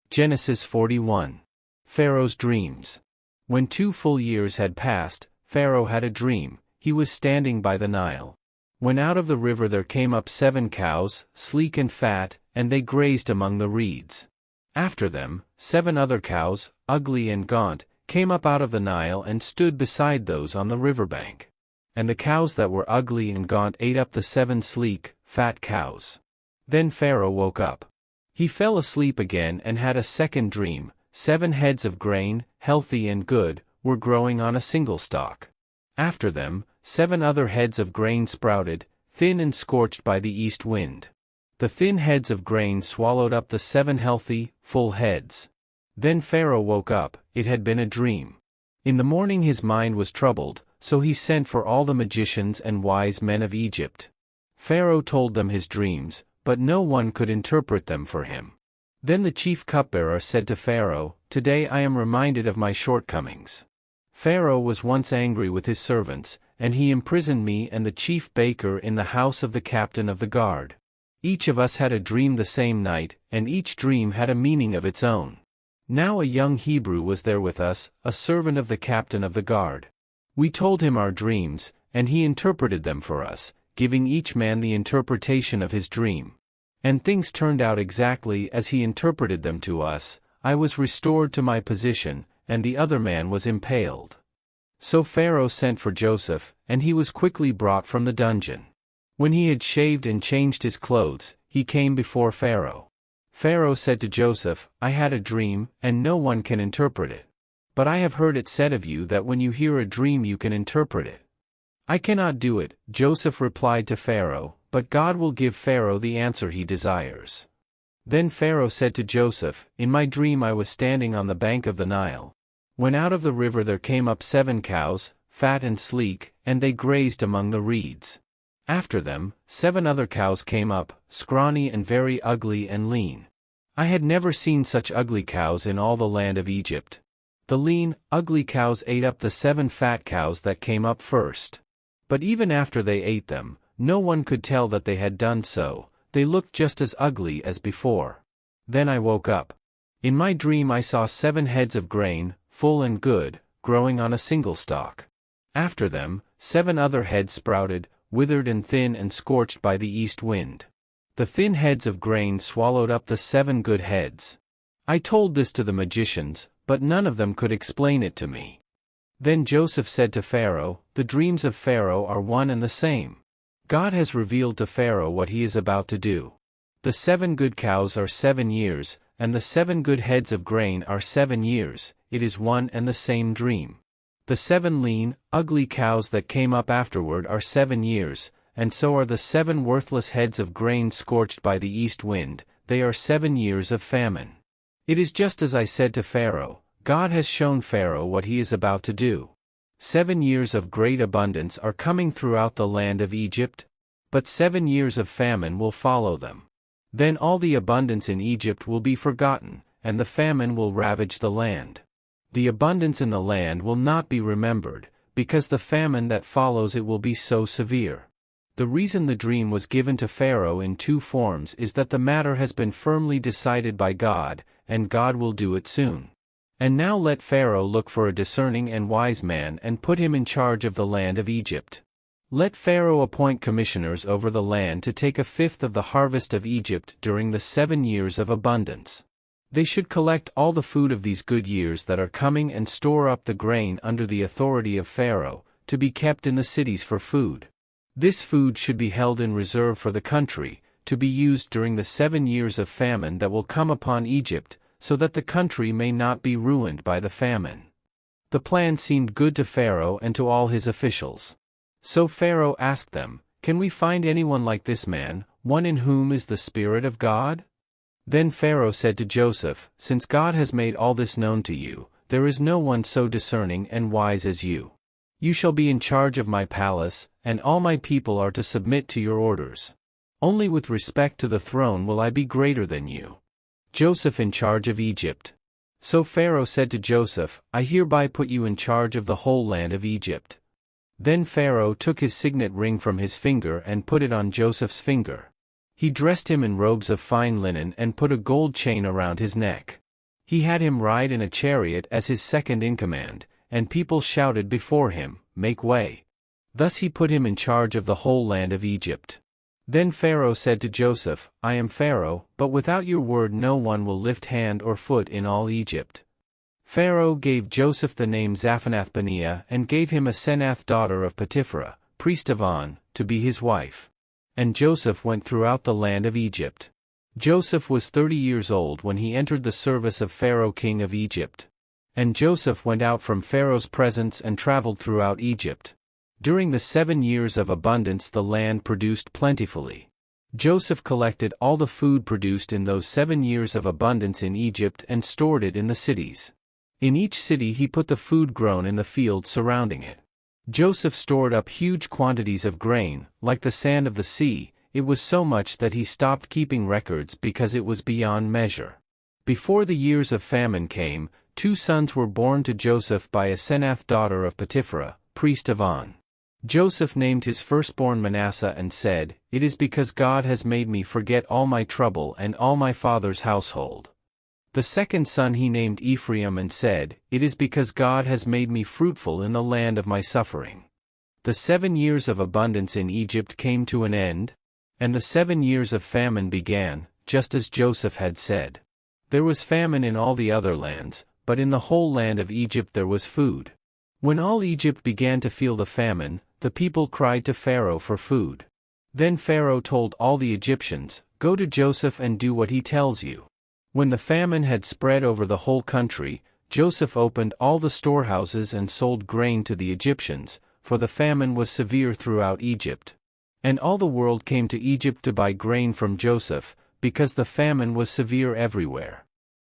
Genesis 41. Pharaoh's dreams. When 2 full years had passed, Pharaoh had a dream. He was standing by the Nile. When out of the river there came up 7 cows, sleek and fat, and they grazed among the reeds. After them, 7 other cows, ugly and gaunt, came up out of the Nile and stood beside those on the riverbank. And the cows that were ugly and gaunt ate up the 7 sleek, fat cows. Then Pharaoh woke up. He fell asleep again and had a second dream. 7 heads of grain, healthy and good, were growing on a single stalk. After them, 7 other heads of grain sprouted, thin and scorched by the east wind. The thin heads of grain swallowed up the 7 healthy, full heads. Then Pharaoh woke up. It had been a dream. In the morning his mind was troubled, so he sent for all the magicians and wise men of Egypt. Pharaoh told them his dreams, but no one could interpret them for him. Then the chief cupbearer said to Pharaoh, "Today I am reminded of my shortcomings. Pharaoh was once angry with his servants, and he imprisoned me and the chief baker in the house of the captain of the guard. Each of us had a dream the same night, and each dream had a meaning of its own. Now a young Hebrew was there with us, a servant of the captain of the guard. We told him our dreams, and he interpreted them for us, giving each man the interpretation of his dream. And things turned out exactly as he interpreted them to us. I was restored to my position, and the other man was impaled." So Pharaoh sent for Joseph, and he was quickly brought from the dungeon. When he had shaved and changed his clothes, he came before Pharaoh. Pharaoh said to Joseph, "I had a dream, and no one can interpret it. But I have heard it said of you that when you hear a dream you can interpret it." "I cannot do it," Joseph replied to Pharaoh, "but God will give Pharaoh the answer he desires." Then Pharaoh said to Joseph, "In my dream I was standing on the bank of the Nile. When out of the river there came up 7 cows, fat and sleek, and they grazed among the reeds. After them, 7 other cows came up, scrawny and very ugly and lean. I had never seen such ugly cows in all the land of Egypt. The lean, ugly cows ate up the 7 fat cows that came up first. But even after they ate them, no one could tell that they had done so. They looked just as ugly as before. Then I woke up. In my dream I saw 7 heads of grain, full and good, growing on a single stalk. After them, 7 other heads sprouted, withered and thin and scorched by the east wind. The thin heads of grain swallowed up the 7 good heads. I told this to the magicians, but none of them could explain it to me." Then Joseph said to Pharaoh, "The dreams of Pharaoh are one and the same. God has revealed to Pharaoh what he is about to do. The 7 good cows are 7 years, and the 7 good heads of grain are 7 years, it is one and the same dream. The 7 lean, ugly cows that came up afterward are 7 years, and so are the 7 worthless heads of grain scorched by the east wind, they are 7 years of famine. It is just as I said to Pharaoh. God has shown Pharaoh what he is about to do. 7 years of great abundance are coming throughout the land of Egypt, but 7 years of famine will follow them. Then all the abundance in Egypt will be forgotten, and the famine will ravage the land. The abundance in the land will not be remembered, because the famine that follows it will be so severe. The reason the dream was given to Pharaoh in 2 forms is that the matter has been firmly decided by God, and God will do it soon. And now let Pharaoh look for a discerning and wise man and put him in charge of the land of Egypt. Let Pharaoh appoint commissioners over the land to take 1/5 of the harvest of Egypt during the 7 years of abundance. They should collect all the food of these good years that are coming and store up the grain under the authority of Pharaoh, to be kept in the cities for food. This food should be held in reserve for the country, to be used during the 7 years of famine that will come upon Egypt, so that the country may not be ruined by the famine." The plan seemed good to Pharaoh and to all his officials. So Pharaoh asked them, "Can we find anyone like this man, one in whom is the Spirit of God?" Then Pharaoh said to Joseph, "Since God has made all this known to you, there is no one so discerning and wise as you. You shall be in charge of my palace, and all my people are to submit to your orders. Only with respect to the throne will I be greater than you." Joseph in charge of Egypt. So Pharaoh said to Joseph, "I hereby put you in charge of the whole land of Egypt." Then Pharaoh took his signet ring from his finger and put it on Joseph's finger. He dressed him in robes of fine linen and put a gold chain around his neck. He had him ride in a chariot as his second in command, and people shouted before him, "Make way." Thus he put him in charge of the whole land of Egypt. Then Pharaoh said to Joseph, "I am Pharaoh, but without your word no one will lift hand or foot in all Egypt." Pharaoh gave Joseph the name Zaphenath-Paneah and gave him Asenath daughter of Potipherah, priest of On, to be his wife. And Joseph went throughout the land of Egypt. Joseph was 30 years old when he entered the service of Pharaoh king of Egypt. And Joseph went out from Pharaoh's presence and traveled throughout Egypt. During the 7 years of abundance the land produced plentifully. Joseph collected all the food produced in those 7 years of abundance in Egypt and stored it in the cities. In each city he put the food grown in the fields surrounding it. Joseph stored up huge quantities of grain, like the sand of the sea. It was so much that he stopped keeping records because it was beyond measure. Before the years of famine came, 2 sons were born to Joseph by Asenath daughter of Potipherah, priest of On. Joseph named his firstborn Manasseh and said, "It is because God has made me forget all my trouble and all my father's household." The second son he named Ephraim and said, "It is because God has made me fruitful in the land of my suffering." The 7 years of abundance in Egypt came to an end, and the 7 years of famine began, just as Joseph had said. There was famine in all the other lands, but in the whole land of Egypt there was food. When all Egypt began to feel the famine, the people cried to Pharaoh for food. Then Pharaoh told all the Egyptians, "Go to Joseph and do what he tells you." When the famine had spread over the whole country, Joseph opened all the storehouses and sold grain to the Egyptians, for the famine was severe throughout Egypt. And all the world came to Egypt to buy grain from Joseph, because the famine was severe everywhere.